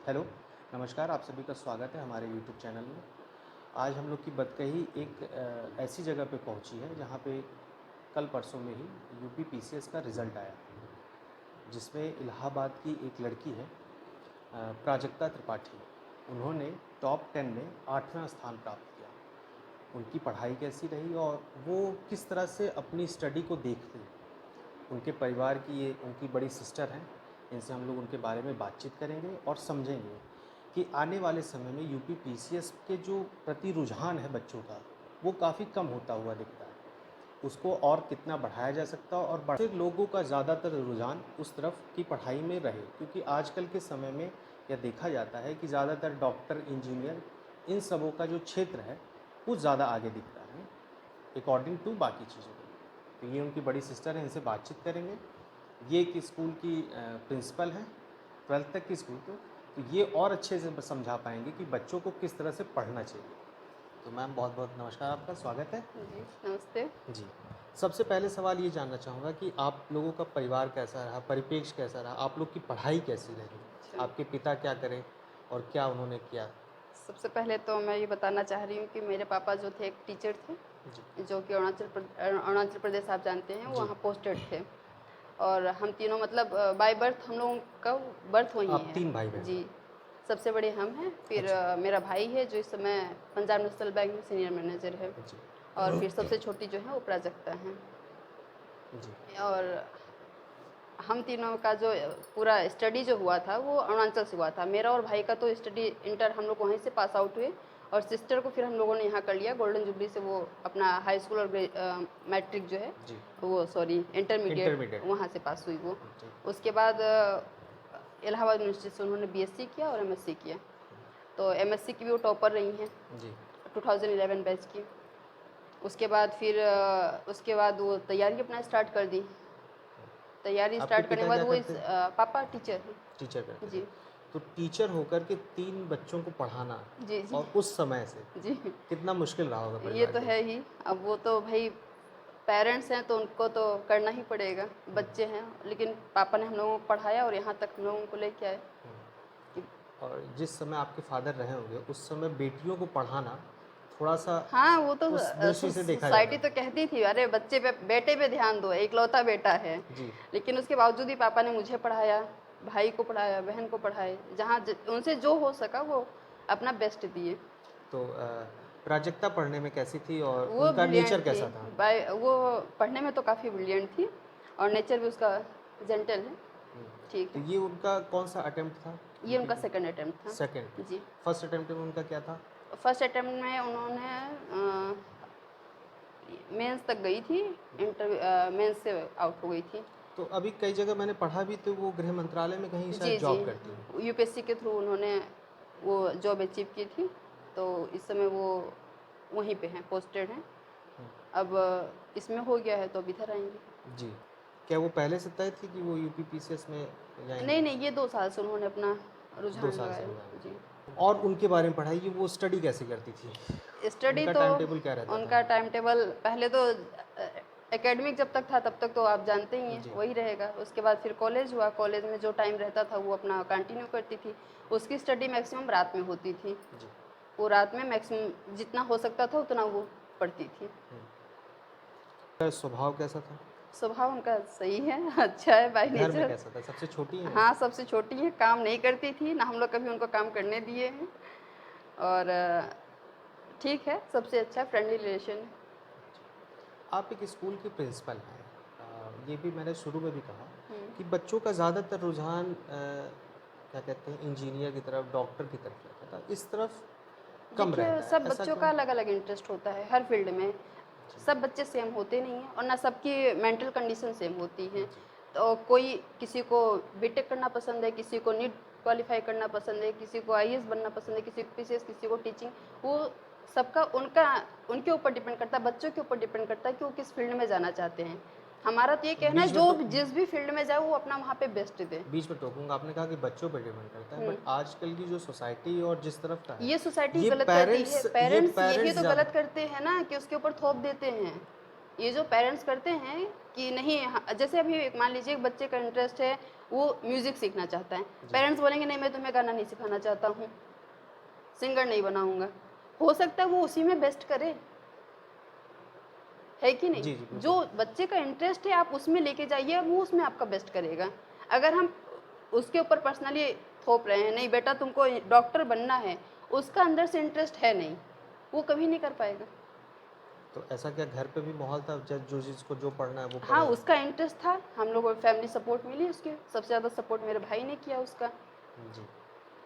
Hello, नमस्कार। आप सभी का स्वागत है हमारे यूट्यूब चैनल में। आज हम लोग की बतकही एक ऐसी जगह पे पहुंची है जहां पे कल परसों में ही यूपी पीसीएस का रिज़ल्ट आया, जिसमें इलाहाबाद की एक लड़की है, प्राजक्ता त्रिपाठी। उन्होंने टॉप 10 में 8वां स्थान प्राप्त किया। उनकी पढ़ाई कैसी रही और वो किस तरह से अपनी स्टडी को देखती, उनके परिवार की ये उनकी बड़ी सिस्टर हैं। इनसे हम लोग उनके बारे में बातचीत करेंगे और समझेंगे कि आने वाले समय में यूपी पीसीएस के जो प्रति रुझान है बच्चों का, वो काफ़ी कम होता हुआ दिखता है। उसको और कितना बढ़ाया जा सकता है और बढ़ते लोगों का ज़्यादातर रुझान उस तरफ की पढ़ाई में रहे, क्योंकि आजकल के समय में यह देखा जाता है कि ज़्यादातर डॉक्टर, इंजीनियर, इन सबों का जो क्षेत्र है वो ज़्यादा आगे दिखता है अकॉर्डिंग टू बाकी चीज़ों को। तो ये उनकी बड़ी सिस्टर है, इनसे बातचीत करेंगे। ये एक स्कूल की प्रिंसिपल हैं, 12th तक की स्कूल को, तो ये और अच्छे से समझा पाएंगे कि बच्चों को किस तरह से पढ़ना चाहिए। तो मैम, बहुत बहुत नमस्कार, आपका स्वागत है। जी, नमस्ते। जी, सबसे पहले सवाल ये जानना चाहूँगा कि आप लोगों का परिवार कैसा रहा, परिप्रेक्ष्य कैसा रहा, आप लोग की पढ़ाई कैसी रही, अच्छा, आपके पिता क्या करें और क्या उन्होंने किया? सबसे पहले तो मैं ये बताना चाह रही हूँ कि मेरे पापा जो थे एक टीचर थे, जी जो कि अरुणाचल प्रदेश आप जानते हैं, जी। वहाँ पोस्टेड थे। और हम तीनों मतलब बाय बर्थ हम लोगों का बर्थ वहीं आप है। 3 भाई बहन जी, हैं। सबसे बड़े हम हैं, फिर अच्छा। मेरा भाई है जो इस समय पंजाब नेशनल बैंक में सीनियर मैनेजर है, जी और फिर सबसे छोटी जो है वो प्राजक्ता हैं। जी। और हम तीनों का जो पूरा स्टडी जो हुआ था वो अरुणाचल से हुआ था। मेरा और भाई का तो स्टडी इंटर हम लोग वहीं से पास आउट हुए, और सिस्टर को फिर हम लोगों ने यहाँ कर लिया गोल्डन जुबली से। वो अपना हाई स्कूल और मैट्रिक जो है, जी। वो सॉरी इंटरमीडिएट इंटरमीडिएट। वहाँ से पास हुई वो। जी उसके बाद इलाहाबाद यूनिवर्सिटी से उन्होंने बीएससी किया और एमएससी किया। तो एमएससी की भी वो टॉपर रही हैं, जी। 2011 बैच की। उसके बाद वो तैयारी अपना स्टार्ट कर दी। तैयारी आपके स्टार्ट करने के पिता बाद क्या वो करते थे? पापा टीचर टीचर हैं। करते थे। जी तो टीचर होकर के 3 बच्चों को पढ़ाना जी जी और उस समय से जी। कितना मुश्किल रहा होगा ये परिवार तो के है लिए? ही। अब वो तो भाई पेरेंट्स हैं तो उनको तो करना ही पड़ेगा, हुँ, बच्चे हैं। लेकिन पापा ने हम लोगों को पढ़ाया और यहाँ तक हम लोगों को लेके आए हुँ। कि और जिस समय आपके फ़ादर रहे होंगे, उस समय बेटियों को पढ़ाना थोड़ा-सा हाँ, वो तो उस दृष्टि से देखा जाता सोसाइटी तो था। कहती थी अरे बच्चे पे, बेटे पे ध्यान दो, इकलौता बेटा है। जी। लेकिन उसके बावजूद ही पापा ने मुझे पढ़ाया, भाई को पढ़ाया, बहन को पढ़ाए, जहाँ उनसे जो हो सका वो अपना बेस्ट दिए। तो प्राजक्ता पढ़ने में कैसी थी और वो उनका ब्रिलियंट नेचर थी, कैसा था? बाय वो पढ़ने में तो काफ़ी ब्रिलियंट थी, और नेचर भी उसका जेंटल है, हुँ। ठीक तो है। ये उनका कौनसा अटेम्प्ट था ये यूपी उनका में? सेकंड अटेम्प्ट था। सेकंड। जी, फर्स्ट अटेम्प्ट में उनका क्या था? फर्स्ट अटेम्प्ट में उन्होंने मेंस तक गई थी, मेंस से आउट हो गई थी। तो अभी कई जगह मैंने पढ़ा भी, तो वो गृह मंत्रालय में कहीं शायद जी जी, जॉब करती हैं। यूपीएससी के थ्रू उन्होंने वो जॉब अचीव की थी, तो इस समय वो वहीं पे हैं, पोस्टेड हैं। हुँ। अब इसमें हो गया है तो अब इधर आएंगे। जी। क्या वो पहले से तय थी कि वो यूपी पीसीएस में नहीं जाएँगी? नहीं, ये 2 साल से उन्होंने अपना 2 रुझान साल से लगाया। हो गए। जी, और उनके बारे में पढ़ाइए, वो स्टडी कैसे करती थी? स्टडी उनका तो टाइम टेबल क्या रहता था? उनका टाइम टेबल पहले तो एकेडमिक जब तक था तब तक तो आप जानते ही हैं जी। वही रहेगा। उसके बाद फिर कॉलेज हुआ, कॉलेज में जो टाइम रहता था वो अपना कंटिन्यू करती थी। उसकी स्टडी मैक्सिमम रात में होती थी। जी। वो रात में मैक्सिमम जितना हो सकता था उतना वो पढ़ती थी। हुँ। का स्वभाव कैसा था? स्वभाव उनका सही है, अच्छा है बाय घर में नेचर। कैसा था? सबसे छोटी हैं वो? हाँ, सबसे छोटी है, काम नहीं करती थी ना, हम लोग कभी उनको काम करने दिए हैं। और ठीक है, सबसे अच्छा फ्रेंडली रिलेशन है। आप एक स्कूल के प्रिंसिपल हैं। ये भी मैंने शुरू में भी कहा हुँ। कि बच्चों का ज़्यादातर रुझान क्या कहते हैं, इंजीनियर की तरफ, डॉक्टर की तरफ रहता था, इस तरफ कम देखिए, रहता है, सब ऐसा बच्चों क्यों? का अलग-अलग इंटरेस्ट होता है हर फील्ड में। जी। सब बच्चे सेम होते नहीं हैं और ना सबकी मेंटल कंडीशन सेम होती हैं। जी। तो कोई, किसी को बीटेक करना पसंद है, किसी को नीट क्वालीफाई करना पसंद है, किसी को आईएएस बनना पसंद है, किसी को पीसीएस, किसी को टीचिंग। वो सबका उनका उनके ऊपर डिपेंड करता है, बच्चों के ऊपर डिपेंड करता है कि वो किस फील्ड में जाना चाहते हैं। हमारा तो ये कहना है बीच में जो तो जिस भी फील्ड में जाए वो अपना वहाँ पे बेस्ट दे। बीच में टोकूँगा, आपने कहा कि बच्चों पे डिपेंड करता है, हुँ। बट आजकल की जो सोसाइटी और जिस तरफ का है, ये सोसाइटी ये गलत करती है। पेरेंट्स ये पेरेंट्स यही पेरेंट्स तो ज़्यादा। गलत करते हैं ना कि उसके ऊपर थोप देते हैं। ये जो पेरेंट्स करते हैं कि नहीं जैसे अभी मान लीजिए एक बच्चे का इंटरेस्ट है, वो म्यूजिक सीखना चाहता है, पेरेंट्स बोलेंगे नहीं मैं तुम्हें गाना नहीं सिखाना चाहता हूँ, सिंगर नहीं बनाऊंगा। हो सकता है वो उसी में बेस्ट करे, है कि नहीं? जी जी बिल्कुल। जो बच्चे का इंटरेस्ट है आप उसमें लेके जाइए, वो उसमें आपका बेस्ट करेगा। अगर हम उसके ऊपर पर्सनली थोप रहे हैं नहीं बेटा तुमको डॉक्टर बनना है, उसका अंदर से इंटरेस्ट है नहीं, वो कभी नहीं कर पाएगा। तो ऐसा क्या घर पे भी माहौल था जो जिसको जो पढ़ना है वो हाँ पढ़े? उसका इंटरेस्ट था, हम लोग फैमिली सपोर्ट मिली उसके, सबसे ज़्यादा सपोर्ट मेरे भाई ने किया उसका। जी।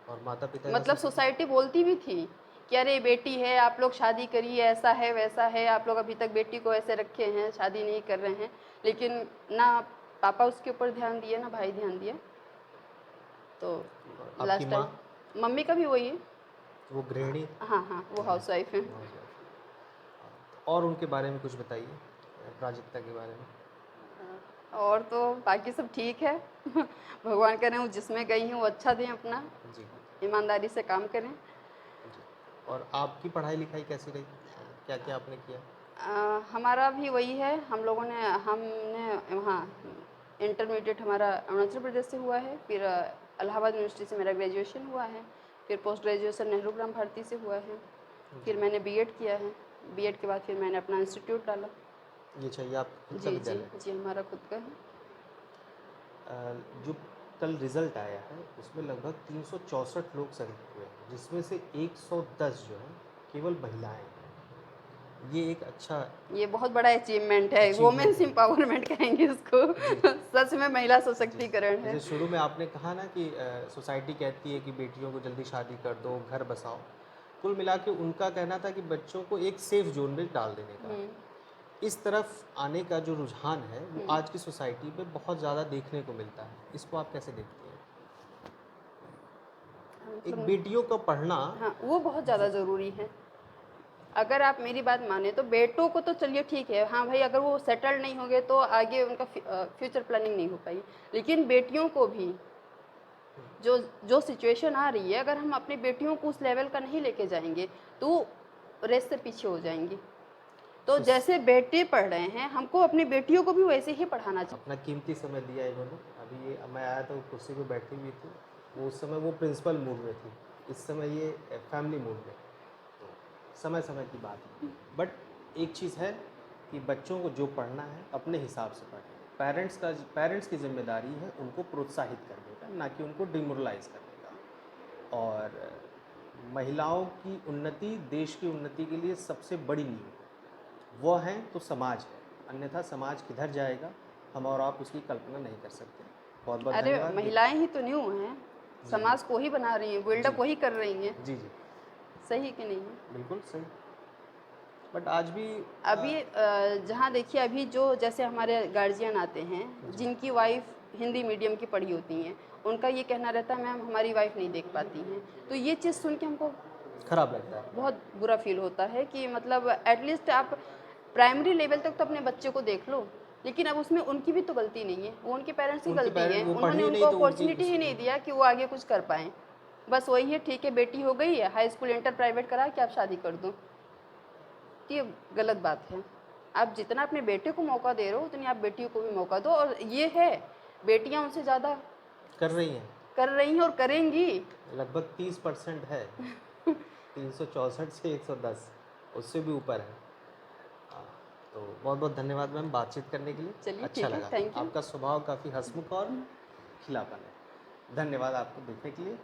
और माता पिता का मतलब सपोर्ट? सोसाइटी बोलती भी थी कि अरे बेटी है आप लोग शादी करिए, ऐसा है वैसा है, आप लोग अभी तक बेटी को ऐसे रखे हैं, शादी नहीं कर रहे हैं। लेकिन ना पापा उसके ऊपर ध्यान दिए ना भाई ध्यान दिया। तो और आपकी लास्ट माँ? टाइम मम्मी का भी वही है। वो गृहिणी? हाँ हाँ वो हाउस वाइफ है। और उनके बारे में कुछ बताइए, प्राजक्ता के बारे में। और तो बाकी सब ठीक है भगवान करें वो जिसमें गई हूँ वो अच्छा दें, अपना जी ईमानदारी से काम करें। जी। और आपकी पढ़ाई लिखाई कैसी रही, क्या क्या आपने किया? हमारा भी वही है, हमने वहाँ इंटरमीडिएट हमारा अरुणाचल प्रदेश से हुआ है, फिर इलाहाबाद यूनिवर्सिटी से मेरा ग्रेजुएशन हुआ है, फिर पोस्ट ग्रेजुएशन नेहरू ग्राम भारती से हुआ है, फिर मैंने बीएड किया है, बीएड के बाद फिर मैंने अपना इंस्टीट्यूट डाला। ये चाहिए आप खुद का जी जी विद्यालय? जी हमारा खुद का है। जो कल रिज़ल्ट आया है उसमें लगभग 364 लोग सेलेक्ट हुए हैं, जिसमें से 110 जो हैं केवल महिलाएं हैं। ये एक अच्छा ये बहुत बड़ा अचीवमेंट है, अचीवमेंट वुमेन्स है। एम्पावरमेंट कहेंगे इसको जी सच में महिला जी। सशक्तिकरण है। जैसे शुरू में आपने कहा ना कि सोसाइटी कहती है कि बेटियों को जल्दी शादी कर दो, घर बसाओ। कुल मिला के उनका कहना था कि बच्चों को एक सेफ जोन में डाल देने का। हम्म, इस तरफ आने का जो रुझान है वो हम्म। आज की सोसाइटी में बहुत ज़्यादा देखने को मिलता है। इसको आप कैसे देखती हैं? एक मतलब बेटियों का पढ़ना। हाँ वो बहुत ज़्यादा ज़रूरी है। अगर आप मेरी बात माने तो बेटों को तो चलिए ठीक है, हाँ भाई अगर वो सेटल्ड नहीं होंगे तो आगे उनका फ्यूचर प्लानिंग नहीं हो पाई। लेकिन बेटियों को भी जो जो सिचुएशन आ रही है, अगर हम अपनी बेटियों को उस लेवल का नहीं लेके जाएंगे तो रेस से पीछे हो जाएंगी। तो सुस- जैसे बेटे पढ़ रहे हैं हमको अपनी बेटियों को भी वैसे ही पढ़ाना चाहिए। अपना कीमती समय दिया इन्होंने। अभी ये मैं आया तो कुर्सी पे बैठी हुई थी, वो उस समय वो प्रिंसिपल मूड में थी, इस समय ये फैमिली मूड में। तो समय समय की बात है, बट एक चीज़ है कि बच्चों को जो पढ़ना है अपने हिसाब से पढ़ें। पेरेंट्स की जिम्मेदारी है उनको प्रोत्साहित करने का, ना कि उनको डिमोरलाइज करने का। और महिलाओं की उन्नति देश की उन्नति के लिए सबसे बड़ी नींव वो है तो समाज है, अन्यथा समाज किधर जाएगा हम और आप उसकी कल्पना नहीं कर सकते। बहुत बहुत अरे धन्यवाद। महिलाएं ही तो न्यू हैं, जी समाज को ही बना रही हैं, जी बिल्डअप वही कर रही हैं। जी जी सही कि नहीं है? बिल्कुल सही। बट आज भी अभी जहाँ देखिए अभी जो जैसे हमारे गार्जियन आते हैं जी जिनकी वाइफ हिंदी मीडियम की पढ़ी होती हैं, उनका ये कहना रहता है मैम हमारी वाइफ नहीं देख पाती हैं। तो ये चीज़ सुन के हमको खराब लगता है। बहुत बुरा फील होता है कि मतलब एटलीस्ट आप प्राइमरी लेवल तक तो अपने बच्चे को देख लो। लेकिन अब उसमें उनकी भी तो गलती नहीं है, वो उनके पेरेंट्स की उनके गलती पेरेंट है, वो उन्होंने पढ़ी नहीं उनको तो उनकी अपॉर्चुनिटी ही नहीं दिया कि वो आगे कुछ कर पाएँ। बस वही है, ठीक है बेटी हो गई है, हाई स्कूल इंटर प्राइवेट करा के आप शादी कर दो। तो ये गलत बात है। आप जितना अपने बेटे को मौका दे रहे हो उतनी आप बेटियों को भी मौका दो। और ये है बेटियां उनसे ज़्यादा कर रही हैं। कर रही हैं और करेंगी। लगभग 30% है। 364 से 110, उससे भी ऊपर है। हाँ, तो बहुत बहुत धन्यवाद मैम बातचीत करने के लिए। चलिए अच्छा ठीक है, लगा। Thank you. आपका स्वभाव काफ़ी हंसमुख और खिलापन है। धन्यवाद आपको देखने के लिए।